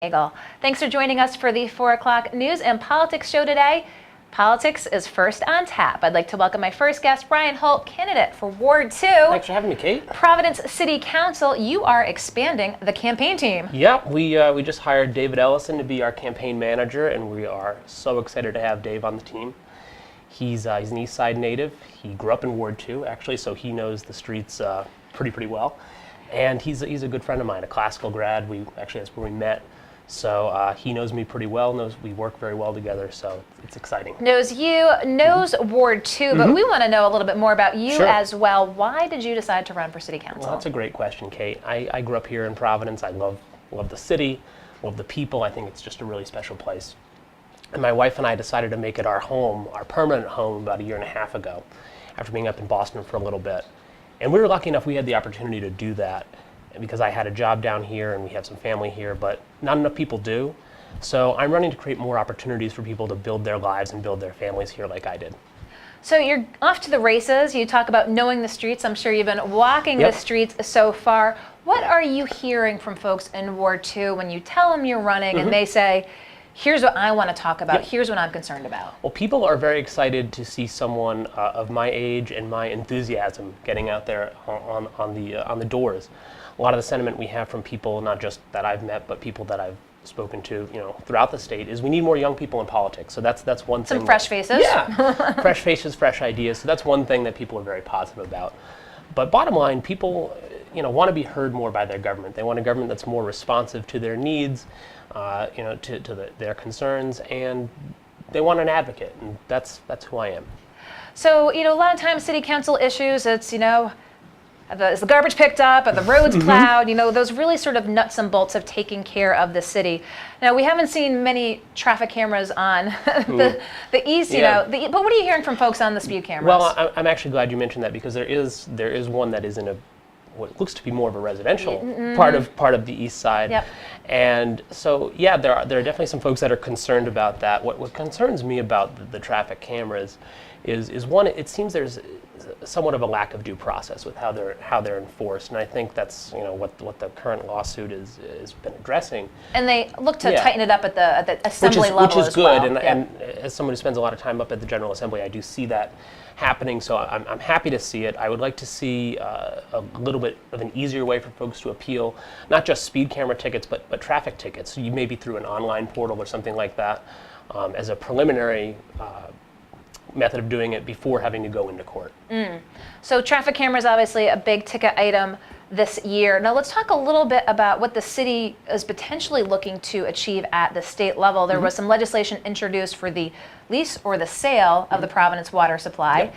Eagle. Thanks for joining us for the 4 o'clock news and politics show today. Politics is first on tap. I'd like to welcome my first guest, Brian Holt, candidate for Ward 2. Thanks for having me, Kate. Providence City Council, you are expanding the campaign team. Yeah, we just hired David Ellison to be our campaign manager, and we are so excited to have Dave on the team. He's an East Side native. He grew up in Ward 2, actually, so he knows the streets pretty well. And he's a good friend of mine, a classical grad. That's where we met. So he knows me pretty well, knows we work very well together, so it's exciting. Knows you, knows Ward 2, but we want to know a little bit more about you as well. Why did you decide to run for City Council? Well, that's a great question, Kate. I grew up here in Providence. I love the city, love the people. I think it's just a really special place. And my wife and I decided to make it our home, our permanent home, about a year and a half ago, after being up in Boston for a little bit. And we were lucky enough we had the opportunity to do that, because I had a job down here and we have some family here, but not enough people do. So I'm running to create more opportunities for people to build their lives and build their families here like I did. So you're off to the races. You talk about knowing the streets. I'm sure you've been walking the streets so far. What are you hearing from folks in Ward 2 when you tell them you're running and they say, here's what I want to talk about, here's what I'm concerned about? Well, people are very excited to see someone of my age and my enthusiasm getting out there on the doors. A lot of the sentiment we have from people, not just that I've met, but people that I've spoken to, throughout the state, is we need more young people in politics. So that's one thing. Some fresh faces. Yeah, fresh faces, fresh ideas. So that's one thing that people are very positive about. But bottom line, people, want to be heard more by their government. They want a government that's more responsive to their needs, to their concerns, and they want an advocate, and that's who I am. So, a lot of times city council issues, it's, is the garbage picked up? Are the roads plowed? Those really sort of nuts and bolts of taking care of the city. Now, we haven't seen many traffic cameras on the east, but what are you hearing from folks on the speed cameras? Well, I'm actually glad you mentioned that, because there is one that is in what looks to be more of a residential part of the east side. Yep. And so, yeah, there are definitely some folks that are concerned about that. What concerns me about the traffic cameras is one, it seems there's somewhat of a lack of due process with how they're enforced, and I think that's what the current lawsuit has been addressing. And they look to tighten it up at the assembly level, which is good. Well. And as someone who spends a lot of time up at the General Assembly, I do see that happening. So I'm happy to see it. I would like to see a little bit of an easier way for folks to appeal, not just speed camera tickets, but traffic tickets. So you maybe through an online portal or something like that, as a preliminary method of doing it before having to go into court. So traffic cameras, obviously a big ticket item this year. Now let's talk a little bit about what the city is potentially looking to achieve at the state level. There was some legislation introduced for the lease or the sale of the Providence water supply.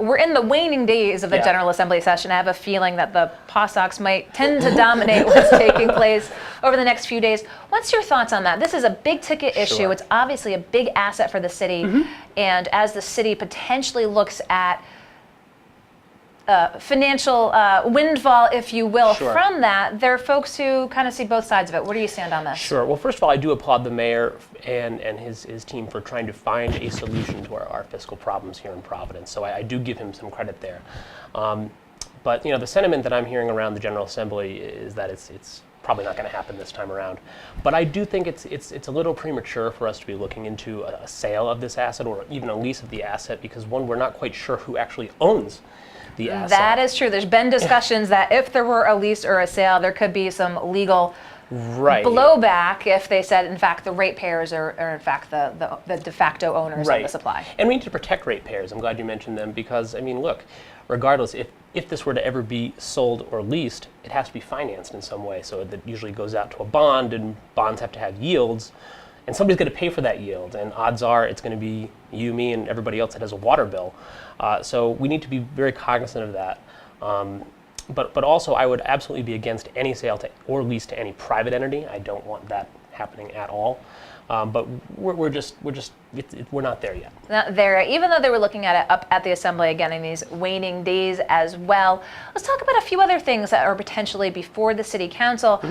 We're in the waning days of the General Assembly session. I have a feeling that the POSOCs might tend to dominate what's taking place over the next few days. What's your thoughts on that? This is a big ticket issue. It's obviously a big asset for the city. And as the city potentially looks at financial windfall, if you will, from that, there are folks who kind of see both sides of it. Where do you stand on this? Sure. Well, first of all, I do applaud the mayor and his team for trying to find a solution to our fiscal problems here in Providence. So I do give him some credit there. But the sentiment that I'm hearing around the General Assembly is that it's probably not going to happen this time around. But I do think it's a little premature for us to be looking into a sale of this asset or even a lease of the asset, because one, we're not quite sure who actually owns the asset. That is true. There's been discussions that if there were a lease or a sale, there could be some legal blowback if they said, in fact, the ratepayers are in fact the de facto owners of the supply. And we need to protect ratepayers. I'm glad you mentioned them, because, look, regardless, if this were to ever be sold or leased, it has to be financed in some way. So that usually goes out to a bond, and bonds have to have yields. And somebody's going to pay for that yield, and odds are it's going to be you, me, and everybody else that has a water bill. So we need to be very cognizant of that. But also, I would absolutely be against any sale or lease to any private entity. I don't want that happening at all. But we're not there yet. Not there, even though they were looking at it up at the Assembly again in these waning days as well. Let's talk about a few other things that are potentially before the City Council.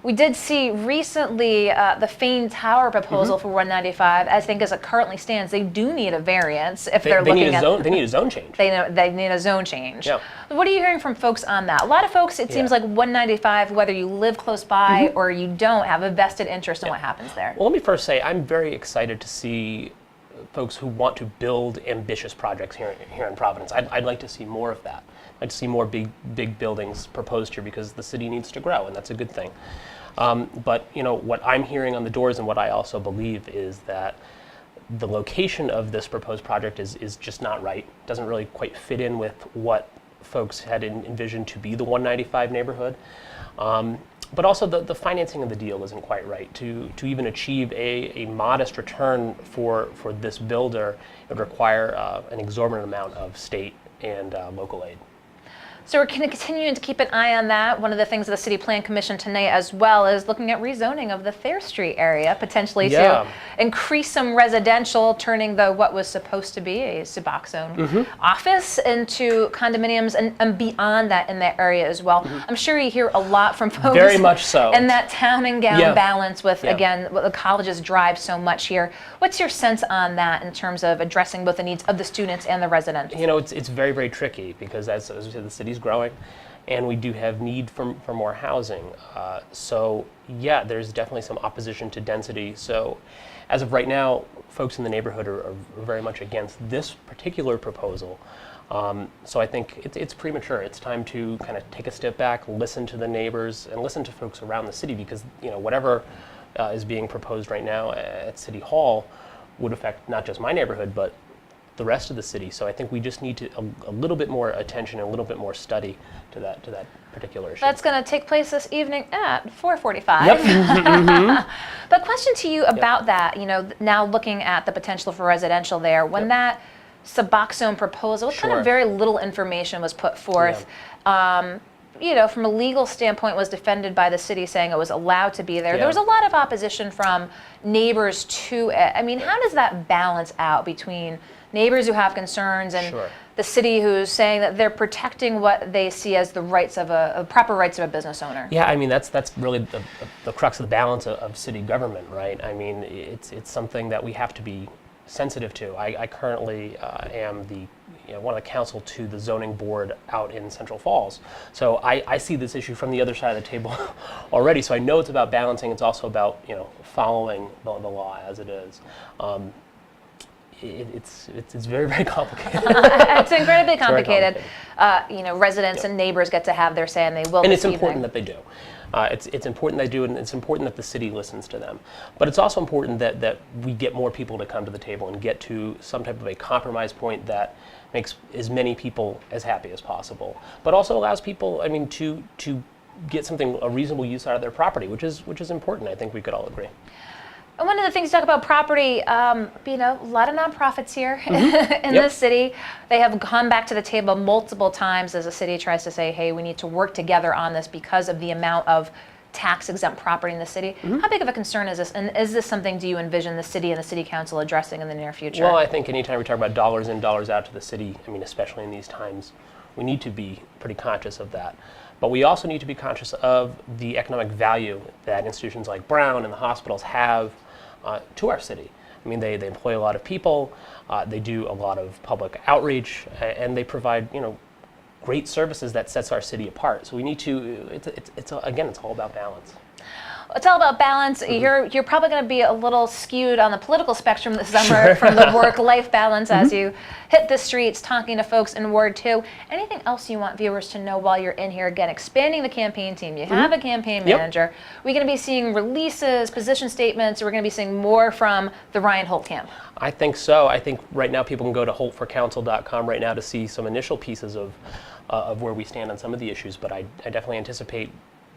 We did see recently the Fane Tower proposal for 195. I think as it currently stands, they do need a variance if they're looking at. They need a zone change. They need a zone change. Yeah. What are you hearing from folks on that? A lot of folks, it seems like 195, whether you live close by or you don't, have a vested interest in what happens there. Well, let me first say I'm very excited to see folks who want to build ambitious projects here in Providence. I'd like to see more of that. I'd like to see more big buildings proposed here because the city needs to grow, and that's a good thing. But what I'm hearing on the doors and what I also believe is that the location of this proposed project is just not right. Doesn't really quite fit in with what folks had envisioned to be the 195 neighborhood. But also the financing of the deal isn't quite right. To even achieve a modest return for this builder, it would require an exorbitant amount of state and local aid. So we're continuing to keep an eye on that. One of the things of the City Plan Commission tonight as well is looking at rezoning of the Thayer Street area, potentially to increase some residential, turning what was supposed to be a Suboxone office into condominiums and beyond that in that area as well. I'm sure you hear a lot from folks. Very much so. And that town and gown balance with, again, what the colleges drive so much here. What's your sense on that in terms of addressing both the needs of the students and the residents? It's very, very tricky because as we said, the city's growing, and we do have need for more housing. So there's definitely some opposition to density. So as of right now, folks in the neighborhood are very much against this particular proposal. So I think it's premature. It's time to kind of take a step back, listen to the neighbors, and listen to folks around the city because whatever is being proposed right now at City Hall would affect not just my neighborhood, but the rest of the city. So I think we just need a little bit more attention and a little bit more study to that particular issue. That's going to take place this evening at 4:45. But question to you about that, now looking at the potential for residential there, when that Suboxone proposal, what kind of very little information was put forth? From a legal standpoint, was defended by the city saying it was allowed to be there. There was a lot of opposition from neighbors to it. I mean, how does that balance out between neighbors who have concerns and the city who's saying that they're protecting what they see as the rights of proper rights of a business owner? Yeah, I mean that's really the crux of the balance of city government, right? I mean it's something that we have to be sensitive to. I currently am one of the counsel to the zoning board out in Central Falls. So I see this issue from the other side of the table already. So I know it's about balancing. It's also about following the law as it is. It's very, very complicated. It's incredibly complicated. Residents and neighbors get to have their say, and they will. And it's important that they do. It's important they do, and it's important that the city listens to them. But it's also important that we get more people to come to the table and get to some type of a compromise point that makes as many people as happy as possible, but also allows people, to get a reasonable use out of their property, which is important. I think we could all agree. And one of the things you talk about property, a lot of nonprofits here in this city. They have come back to the table multiple times as the city tries to say, hey, we need to work together on this because of the amount of tax-exempt property in the city. How big of a concern is this? And is this something do you envision the city and the city council addressing in the near future? Well, I think anytime we talk about dollars in, dollars out to the city, especially in these times, we need to be pretty conscious of that. But we also need to be conscious of the economic value that institutions like Brown and the hospitals have to our city. They employ a lot of people, they do a lot of public outreach, and they provide great services that sets our city apart. So we need to, it's all about balance. It's all about balance. You're probably going to be a little skewed on the political spectrum this summer from the work-life balance as you hit the streets talking to folks in Ward 2. Anything else you want viewers to know while you're in here? Again, expanding the campaign team. You have a campaign manager. We're going to be seeing releases, position statements. We're going to be seeing more from the Ryan Holt camp. I think so. I think right now people can go to holtforcouncil.com right now to see some initial pieces of where we stand on some of the issues. But I definitely anticipate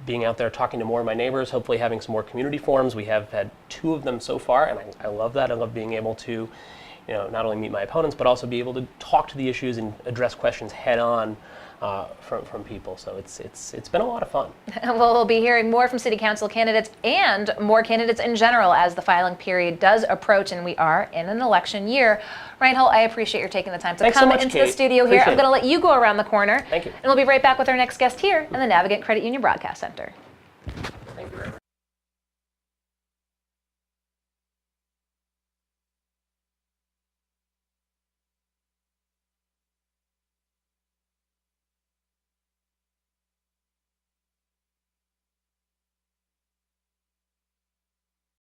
being out there talking to more of my neighbors, hopefully having some more community forums. We have had 2 of them so far, and I love that. I love being able to, not only meet my opponents, but also be able to talk to the issues and address questions head on from people. So it's been a lot of fun. Well, we'll be hearing more from city council candidates and more candidates in general as the filing period does approach, and we are in an election year. Ryan Holt, I appreciate your taking the time to come into the studio here. I'm going to let you go around the corner. Thank you. And we'll be right back with our next guest here in the Navigant Credit Union Broadcast Center.